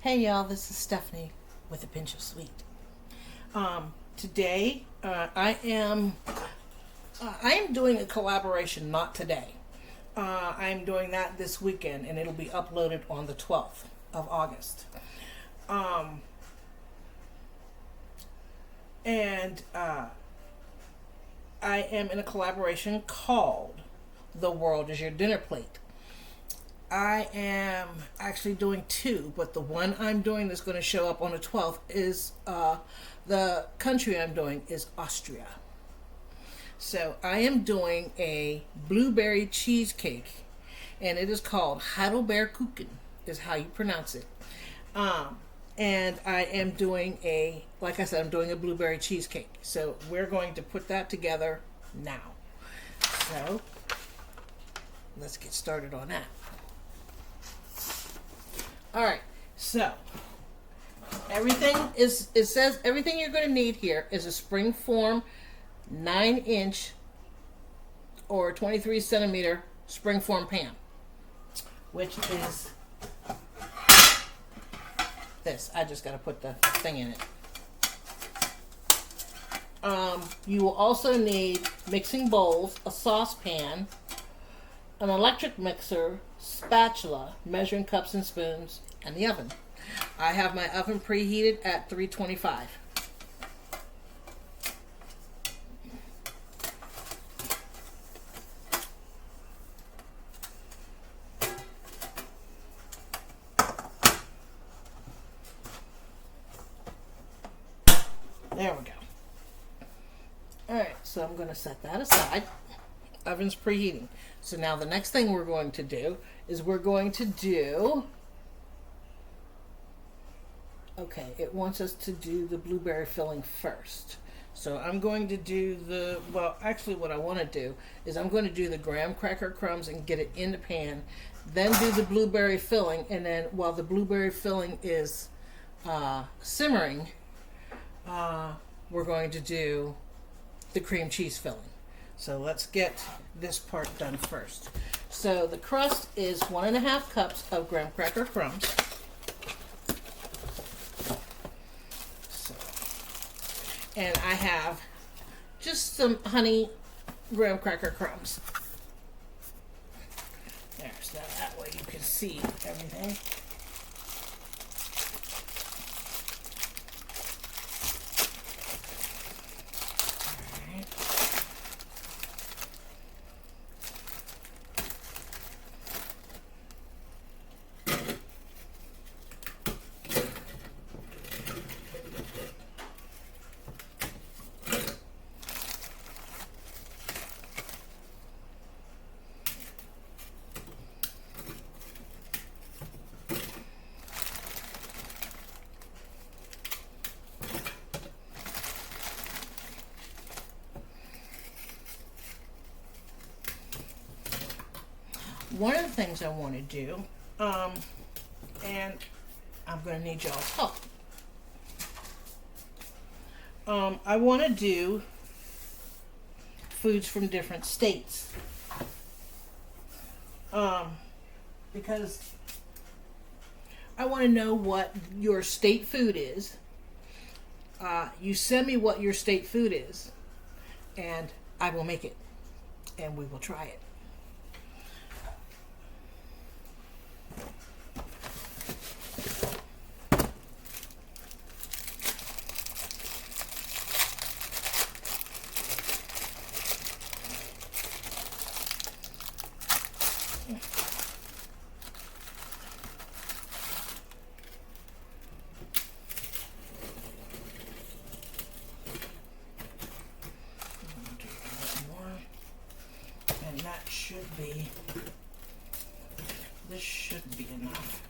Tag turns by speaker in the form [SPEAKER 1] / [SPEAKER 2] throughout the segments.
[SPEAKER 1] Hey y'all, this is Stephanie with a pinch of sweet. Today I am doing a collaboration. Not today. I am doing that this weekend, and it'll be uploaded on the 12th of August. And I am in a collaboration called "The World Is Your Dinner Plate." I am actually doing two, but the one I'm doing that's going to show up on the 12th is the country I'm doing is Austria. So I am doing a blueberry cheesecake, and it is called Heidelbeerkuchen, is how you pronounce it. And I am doing like I said, I'm doing a blueberry cheesecake. So we're going to put that together now. So let's get started on that. All right, so it says everything you're going to need here is a springform 9-inch or 23 centimeter springform pan, which is this. I just got to put the thing in it. You will also need mixing bowls, a saucepan, an electric mixer, spatula, measuring cups and spoons, and the oven. I have my oven preheated at 325. There we go. Alright, so I'm going to set that aside. Oven's preheating. So now the next thing we're going to do is okay, it wants us to do the blueberry filling first. So I'm going to do actually what I want to do is I'm going to do the graham cracker crumbs and get it in the pan, then do the blueberry filling, and then while the blueberry filling is simmering, we're going to do the cream cheese filling. So let's get this part done first. So the crust is 1.5 cups of graham cracker crumbs. And I have just some honey graham cracker crumbs. There, so that way you can see everything. One of the things I want to do, and I'm going to need y'all's help. I want to do foods from different states. Because I want to know what your state food is. You send me what your state food is, and I will make it, and we will try it. This should be enough.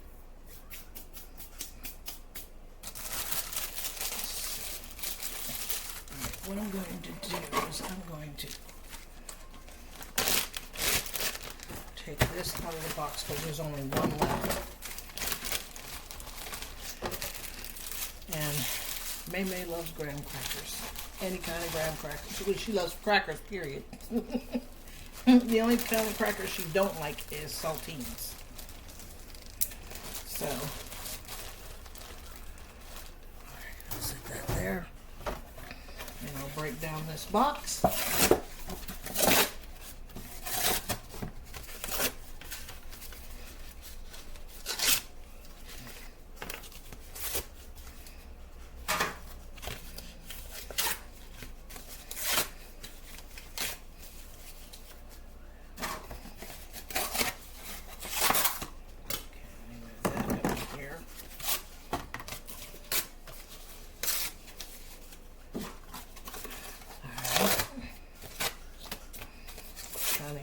[SPEAKER 1] What I'm going to do is I'm going to take this out of the box because there's only one left. And May loves graham crackers. Any kind of graham crackers. She loves crackers, period. The only kind of crackers she don't like is saltines. So it down this box.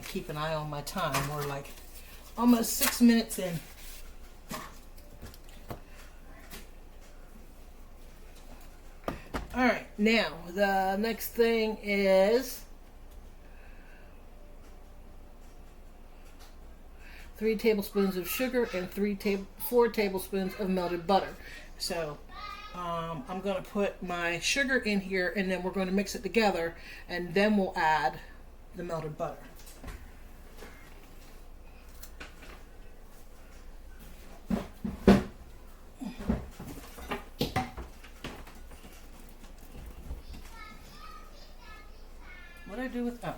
[SPEAKER 1] Keep an eye on my time. We're like almost 6 minutes in. All right, now the next thing is 3 tablespoons of sugar and 4 tablespoons of melted butter. So I'm going to put my sugar in here, and then we're going to mix it together, and then we'll add the melted butter. What do I do with All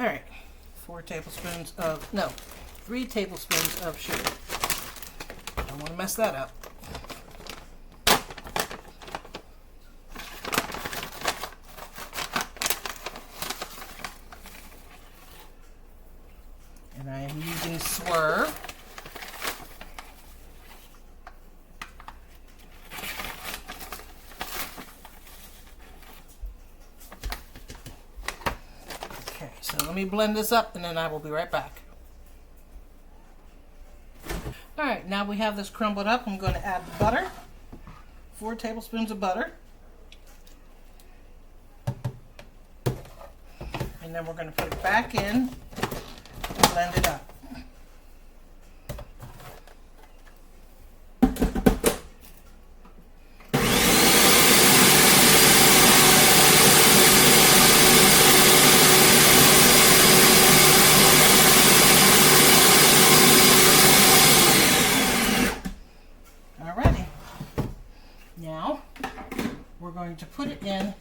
[SPEAKER 1] right, 3 tablespoons of sugar. Don't want to mess that up. And I am using Swerve. So let me blend this up, and then I will be right back. All right, now we have this crumbled up. I'm going to add the butter, 4 tablespoons of butter. And then we're going to put it back in and blend it up. Now we're going to put it in.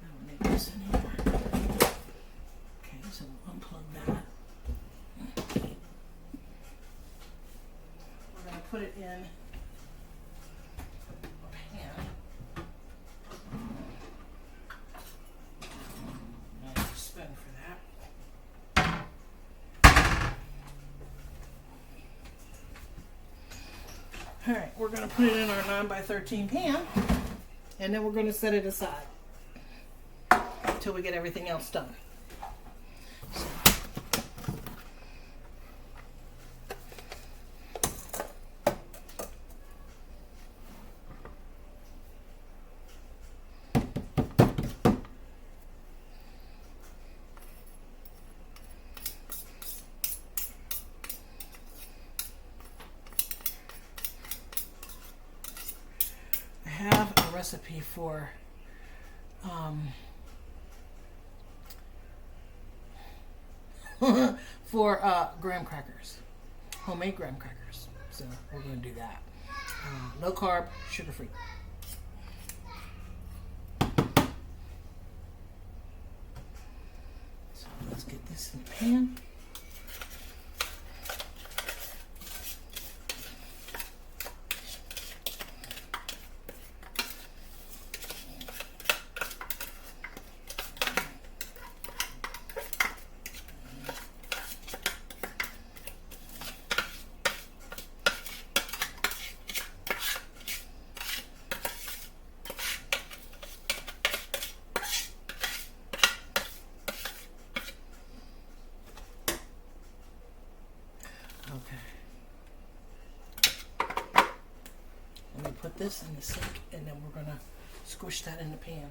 [SPEAKER 1] I'll make this in here. Okay, so we'll unplug that. We're going to put it in a pan. And a spoon for that. All right, we're going to put it in our 9x13 pan, and then we're going to set it aside until we get everything else done. So. Have a recipe for graham crackers, homemade graham crackers. So we're going to do that. Low carb, sugar free. So let's get this in the pan. Put this in the sink, and then we're going to squish that in the pan.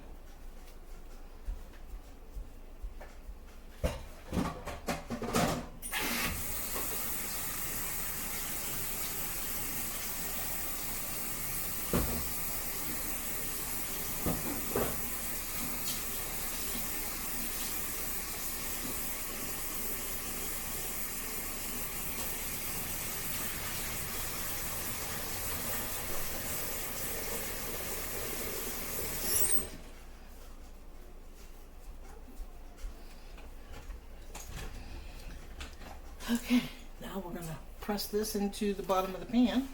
[SPEAKER 1] Okay, now we're going to press this into the bottom of the pan.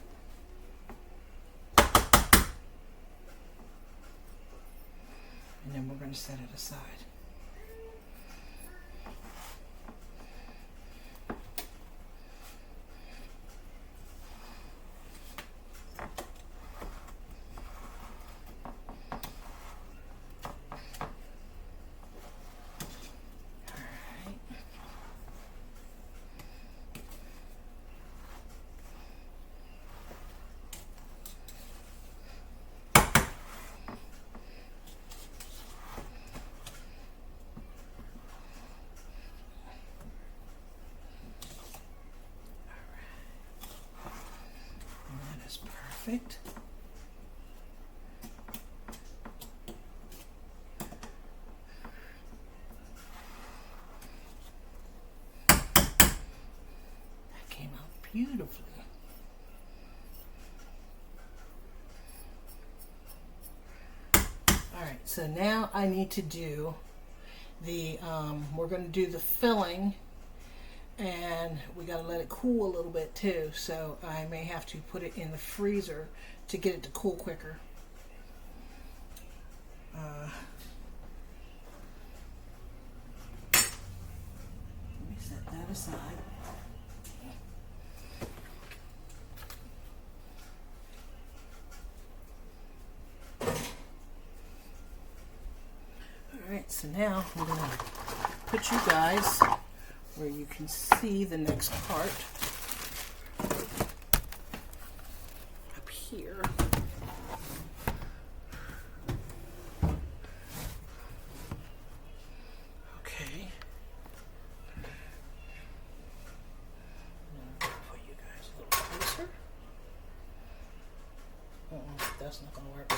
[SPEAKER 1] And then we're going to set it aside. Perfect. That came out beautifully. All right, so now I need to do the, we're going to do the filling, and we got to let it cool a little bit too, so I may have to put it in the freezer to get it to cool quicker. Let me set that aside. Alright, so now I'm going to put you guys where you can see the next part up here. Okay. Now put you guys a little closer. That's not going to work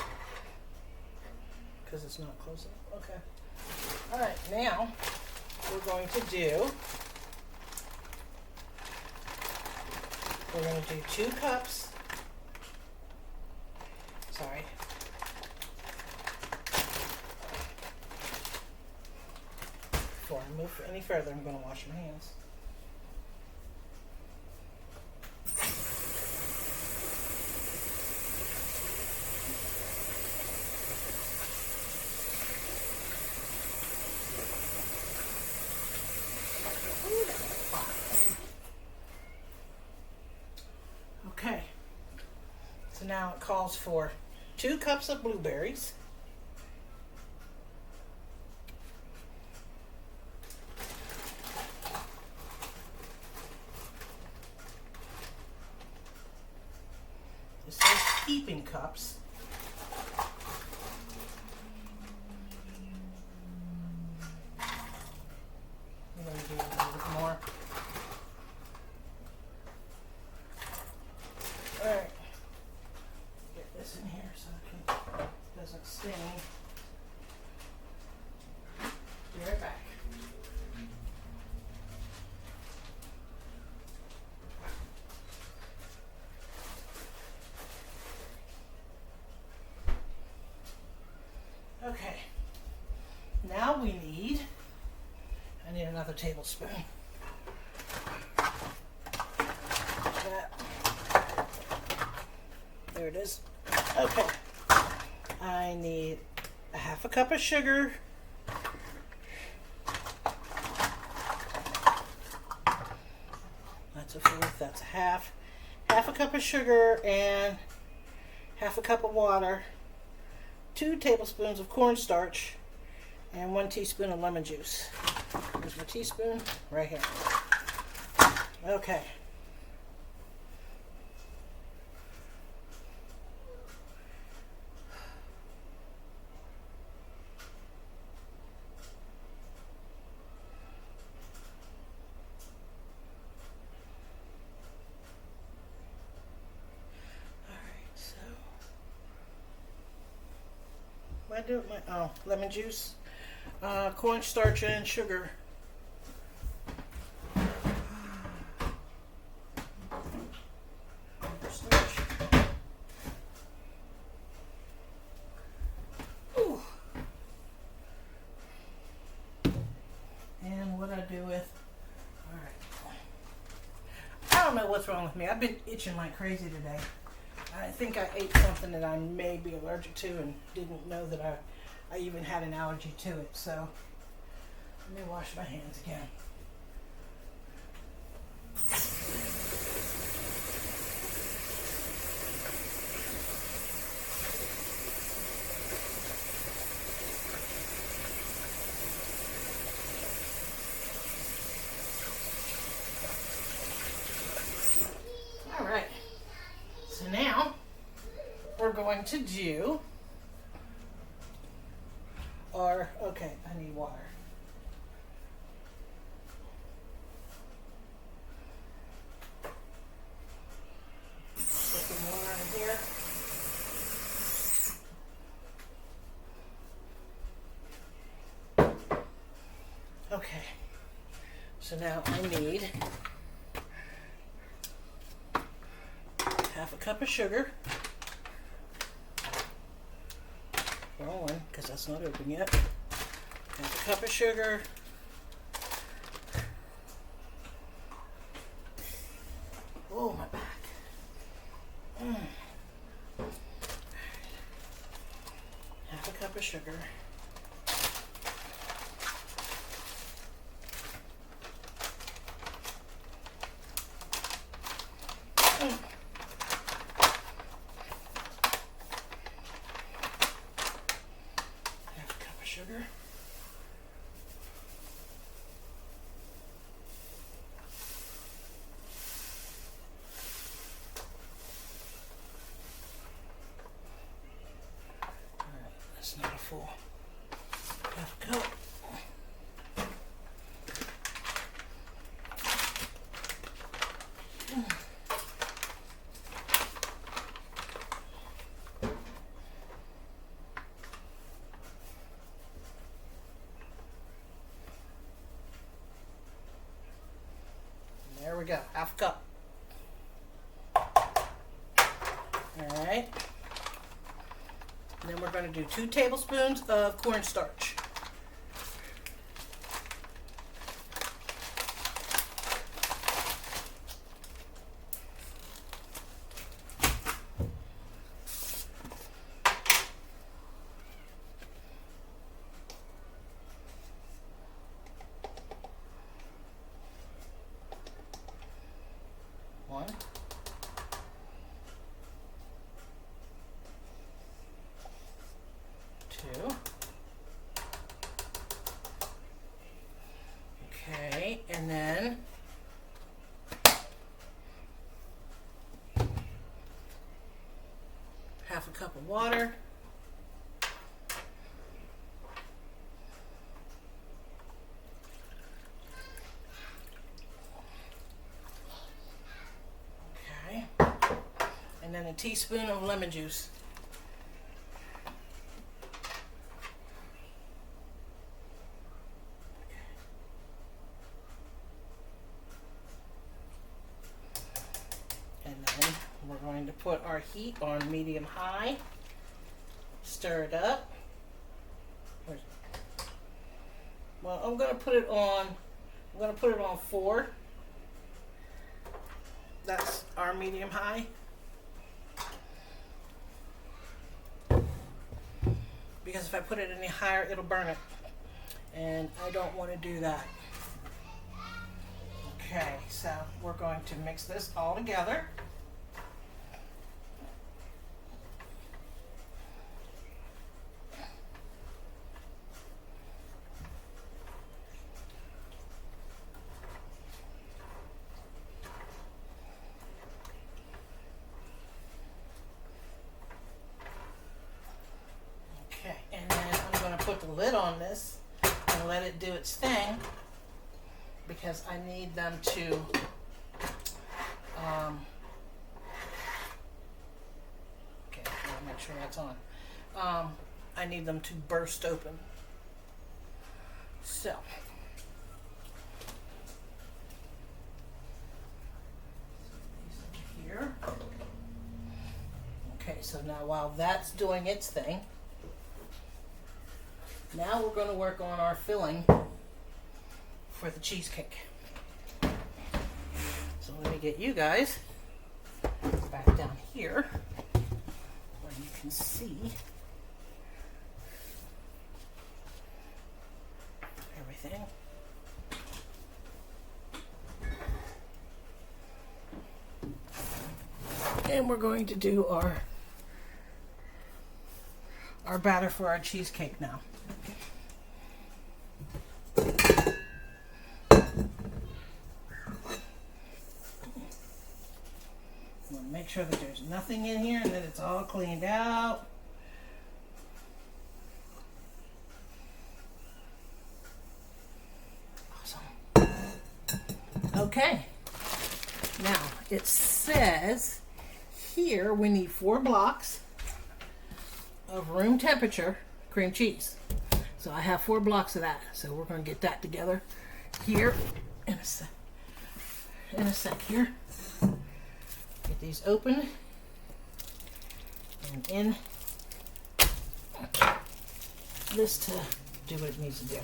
[SPEAKER 1] because it's not close enough. Okay. All right, now we're going to do 2 cups. Sorry. Before I move any further, I'm going to wash my hands. Okay, so now it calls for 2 cups of blueberries, this says heaping cups. I'm going to do a little bit more. Alright, get this in here so it doesn't sting. Be right back. Okay, now I need another tablespoon. There it is. Okay. I need a 1/2 cup of sugar. That's a 1/4. That's a half. 1/2 cup of sugar and 1/2 cup of water. 2 tablespoons of cornstarch and 1 teaspoon of lemon juice. Here's my teaspoon right here. Okay. I do my lemon juice, cornstarch and sugar. Ooh. And what I do with, all right. what's wrong with me. I've been itching like crazy today. I think I ate something that I may be allergic to and didn't know that I even had an allergy to it. So let me wash my hands again. All right. So now we're going to do our, okay, I need water. Put some water in here. Okay, so now I need half a cup of sugar. Wrong one, because that's not open yet. Half a cup of sugar. Oh, my back. Half a cup of sugar. Sugar. All right, that's not a full half a cup. There we go, half a cup. All right. And then we're going to do 2 tablespoons of cornstarch. One. 2. Okay, and then half a cup of water. Okay, and then a teaspoon of lemon juice. And then we're going to put our heat on medium high. Stir it up. Well, I'm going to put it on 4. That's our medium high. Because if I put it any higher, it'll burn it. And I don't want to do that. Okay, so we're going to mix this all together. Okay, and then I'm going to put the lid on this and let it do its thing, because I need them to okay, I'll make sure that's on. I need them to burst open. So here. Okay, so now while that's doing its thing, now we're going to work on our filling for the cheesecake. So let me get you guys back down here where you can see everything. And we're going to do our batter for our cheesecake now. We'll make sure that there's nothing in here and that it's all cleaned out. Awesome. Okay. Now, it says here we need 4 blocks of room temperature cream cheese. So I have 4 blocks of that. So we're going to get that together here in a sec here. Get these open and in this to do what it needs to do.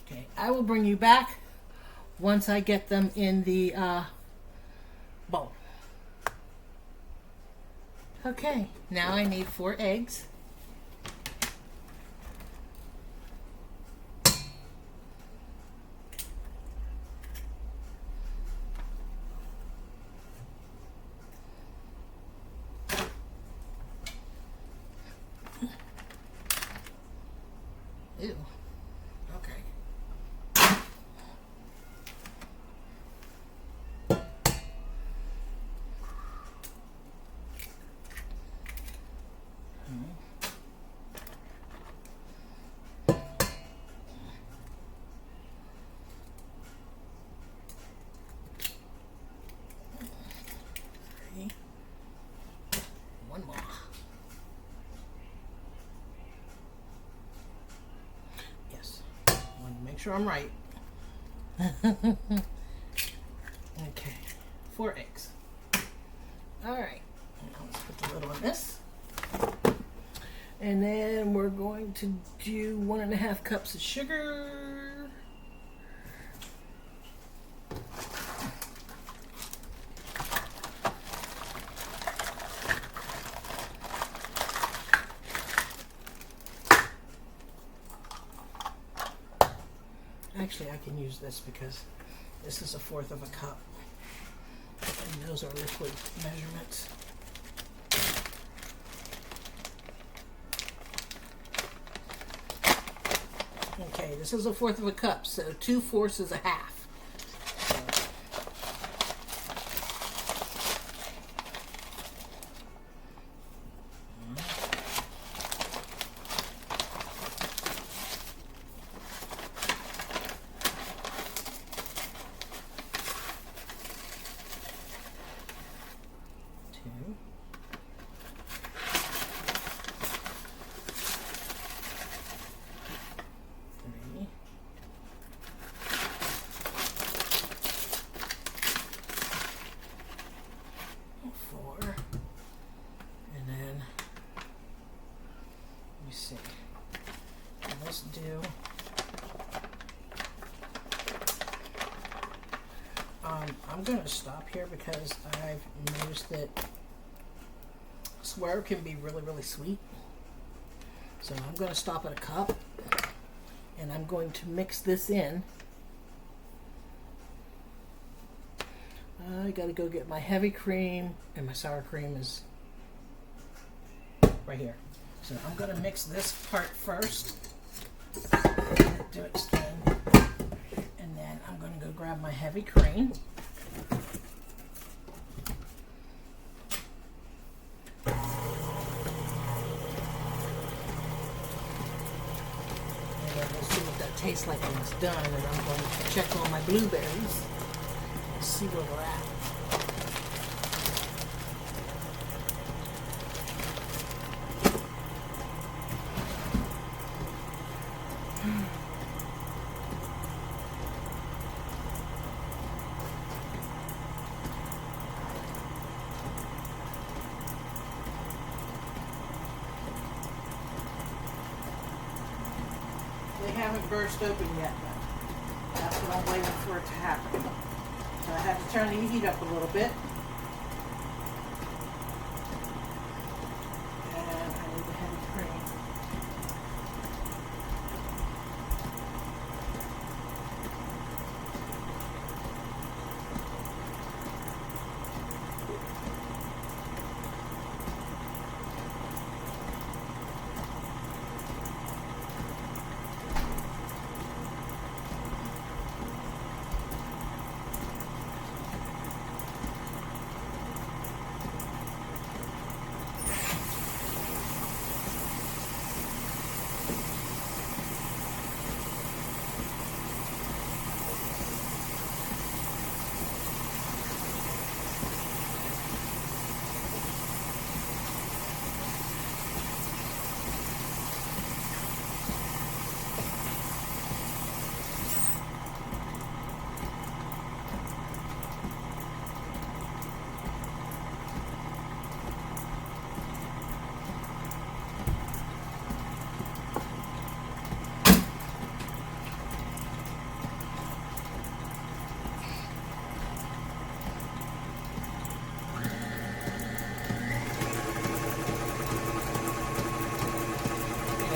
[SPEAKER 1] Okay, I will bring you back once I get them in the bowl. Okay, now I need 4 eggs. Ew. Okay. One more. Yes. I want to make sure I'm right. Okay. 4 eggs. All right. Now let's put the lid on this. And then we're going to do 1.5 cups of sugar. Actually, I can use this because this is 1/4 of a cup. And those are liquid measurements. Okay, this is 1/4 of a cup, so 2/4 is a half. I'm going to stop here because I've noticed that swirl can be really, really sweet. So I'm going to stop at a cup and I'm going to mix this in. I got to go get my heavy cream, and my sour cream is right here. So I'm going to mix this part first. Do it again. And then I'm going to go grab my heavy cream. Tastes like when it's done, and I'm going to check on my blueberries and see where we're at. haven't burst open yet, but that's what I'm waiting for it to happen. So I have to turn the heat up a little bit. And I need the heavy cream.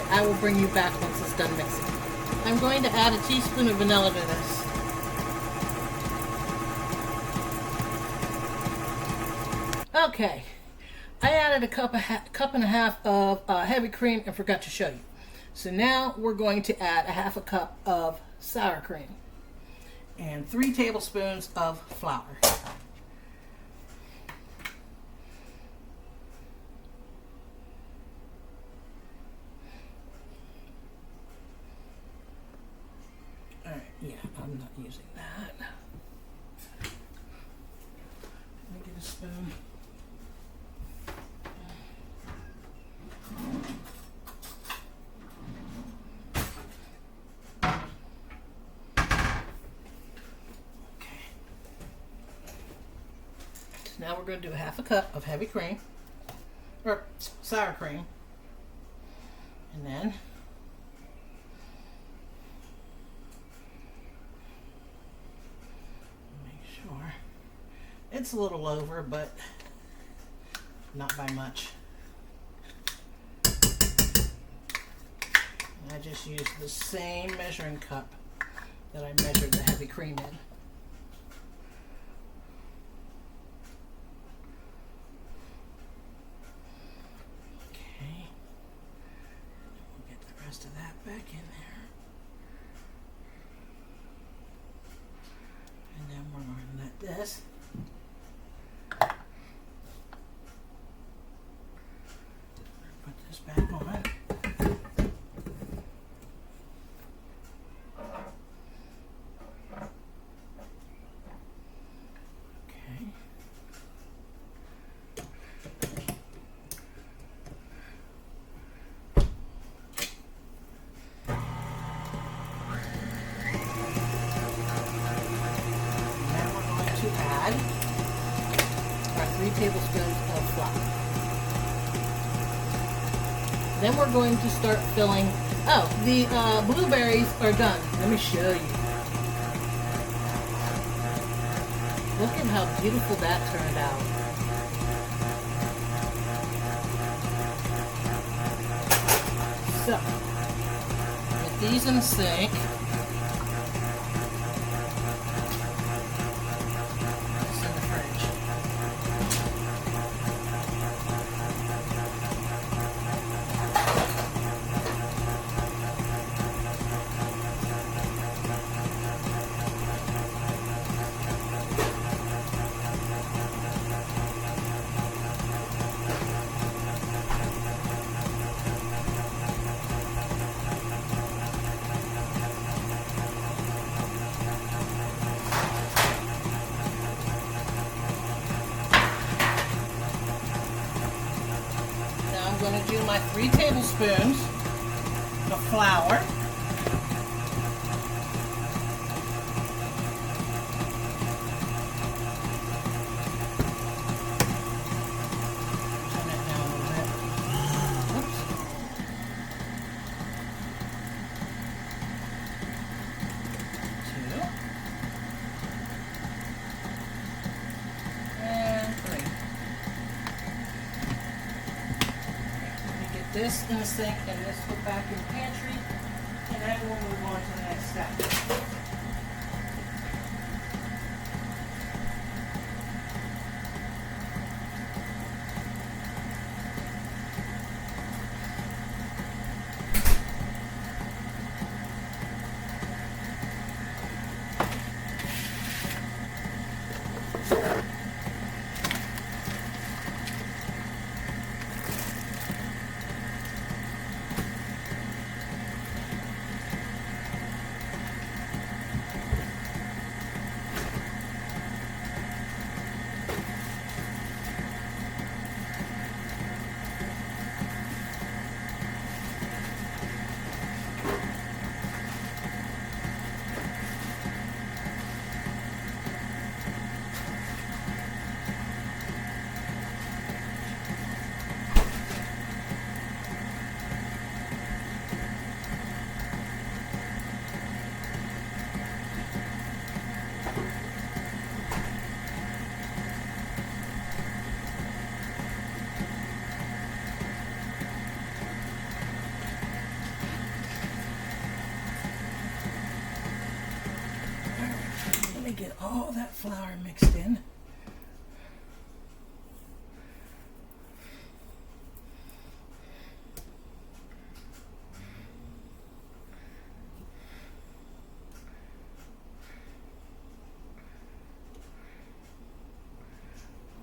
[SPEAKER 1] I will bring you back once it's done mixing. I'm going to add a teaspoon of vanilla to this. Okay, I added a cup and a half of heavy cream and forgot to show you. So now we're going to add a half a cup of sour cream and 3 tablespoons of flour. Yeah, I'm not using that. Let me get a spoon. Okay. So now we're going to do a half a cup of heavy cream, or sour cream, and then it's a little over, but not by much. I just used the same measuring cup that I measured the heavy cream in. Okay. We'll get the rest of that back in there. And then we're going to let this back on. Okay. Now we're going to add our 3 tablespoons of flour. Then we're going to start filling. Oh, the blueberries are done. Let me show you. Look at how beautiful that turned out. So, with these in the sink, it's in the fridge. I'm going to do my 3 tablespoons of flour. Turn it down a little bit. Oops. this in the sink and this put back in the pantry, and then we'll move on to the next step. Get all that flour mixed in.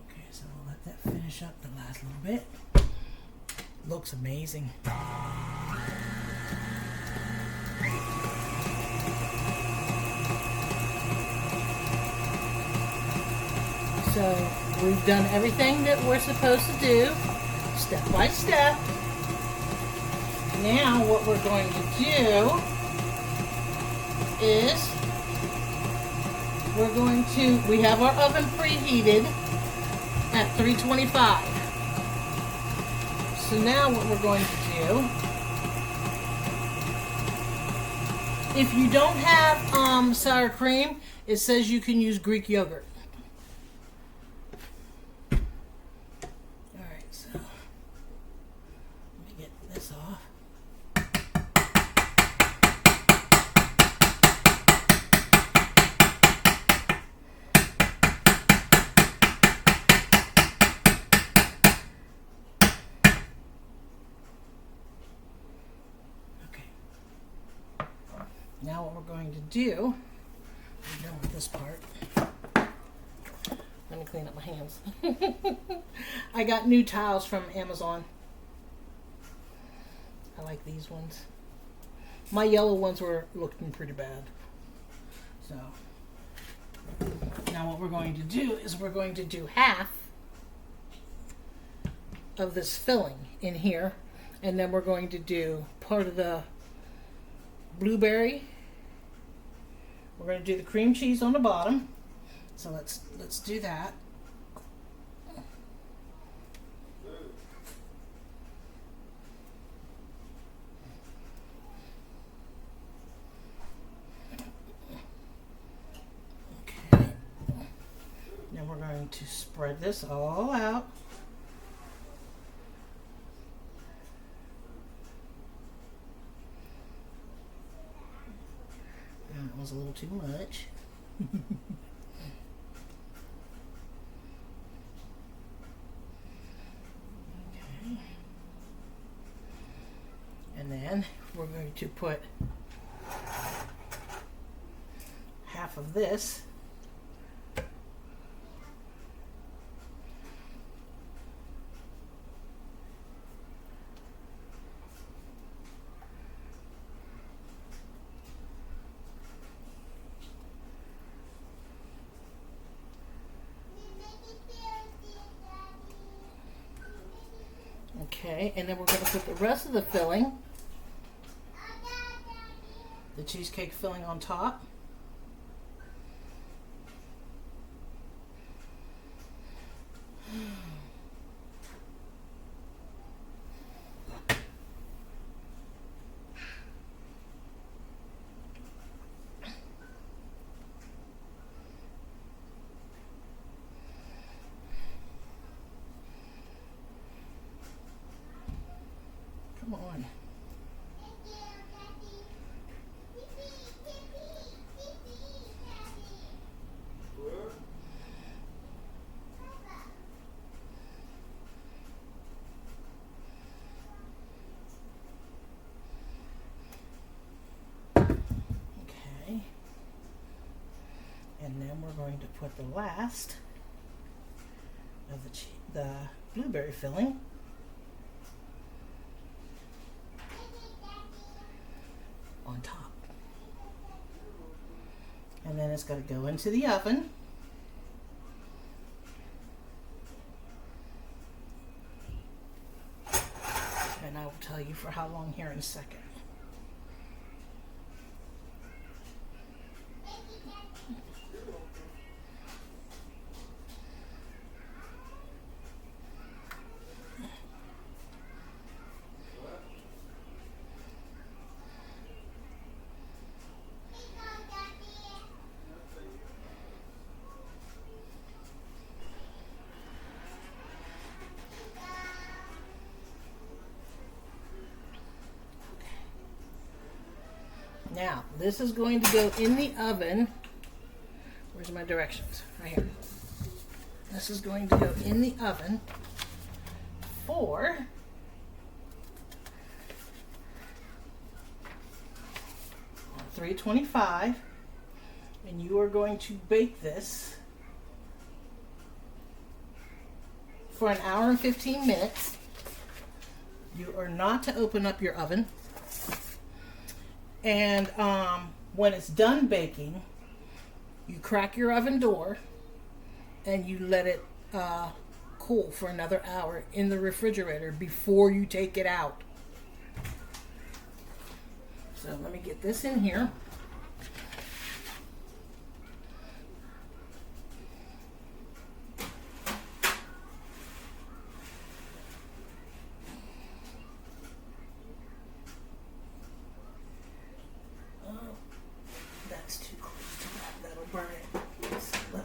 [SPEAKER 1] Okay, so we'll let that finish up the last little bit. Looks amazing. So we've done everything that we're supposed to do, step by step. Now what we're going to do is we have our oven preheated at 325. So now what we're going to do, if you don't have sour cream, it says you can use Greek yogurt. Now what we're going to do, I'm done with this part. Let me clean up my hands. I got new towels from Amazon. I like these ones. My yellow ones were looking pretty bad. So now what we're going to do is we're going to do half of this filling in here, and then we're going to do part of the blueberry. We're going to do the cream cheese on the bottom. So let's do that. Okay. Now we're going to spread this all out. That was a little too much. Okay. And then we're going to put half of this Okay, and then we're going to put the rest of the filling, the cheesecake filling, on top. to put the last of the blueberry filling on top. And then it's going to go into the oven. And I will tell you for how long here in a second. Now, this is going to go in the oven. Where's my directions? Right here. This is going to go in the oven for 325, and you are going to bake this for 1 hour and 15 minutes. You are not to open up your oven. And when it's done baking, you crack your oven door and you let it cool for another hour in the refrigerator before you take it out. So let me get this in here.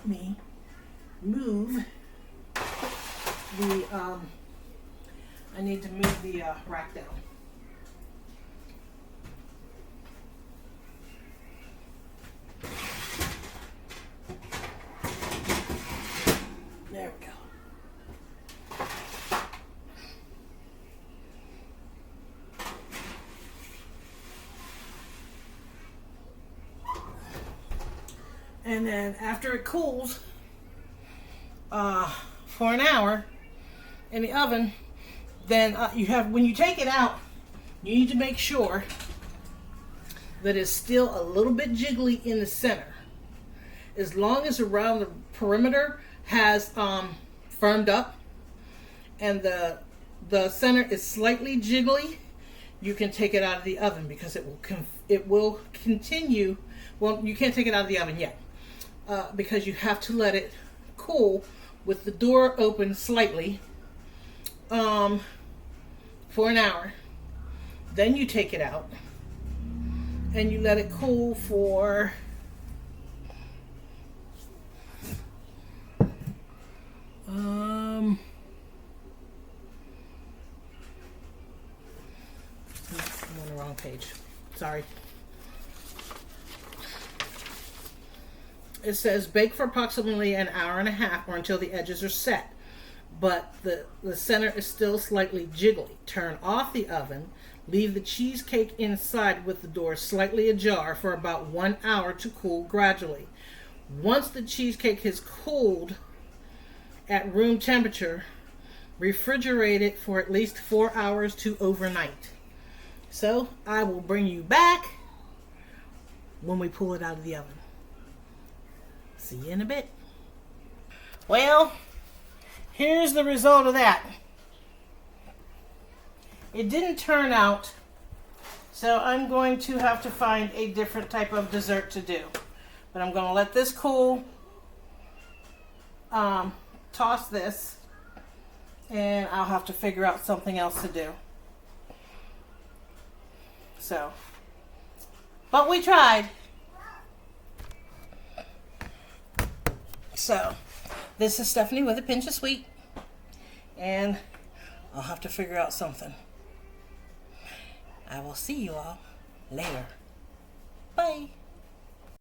[SPEAKER 1] Me move the I need to move the rack down. There we go. And then after it cools for 1 hour in the oven, then when you take it out, you need to make sure that it's still a little bit jiggly in the center. As long as around the perimeter has firmed up and the center is slightly jiggly, you can take it out of the oven because it will continue. Well, you can't take it out of the oven yet. Because you have to let it cool with the door open slightly for 1 hour. Then you take it out and you let it cool for I'm on the wrong page. Sorry. It says bake for approximately 1.5 hours or until the edges are set, but the center is still slightly jiggly. Turn off the oven. Leave the cheesecake inside with the door slightly ajar for about 1 hour to cool gradually. Once the cheesecake has cooled at room temperature, refrigerate it for at least 4 hours to overnight. So I will bring you back when we pull it out of the oven. See you in a bit. Well, here's the result of that. It didn't turn out, so I'm going to have to find a different type of dessert to do. But I'm going to let this cool, toss this, and I'll have to figure out something else to do. So, but we tried. So, this is Stephanie with a pinch of sweet, and I'll have to figure out something. I will see you all later. Bye.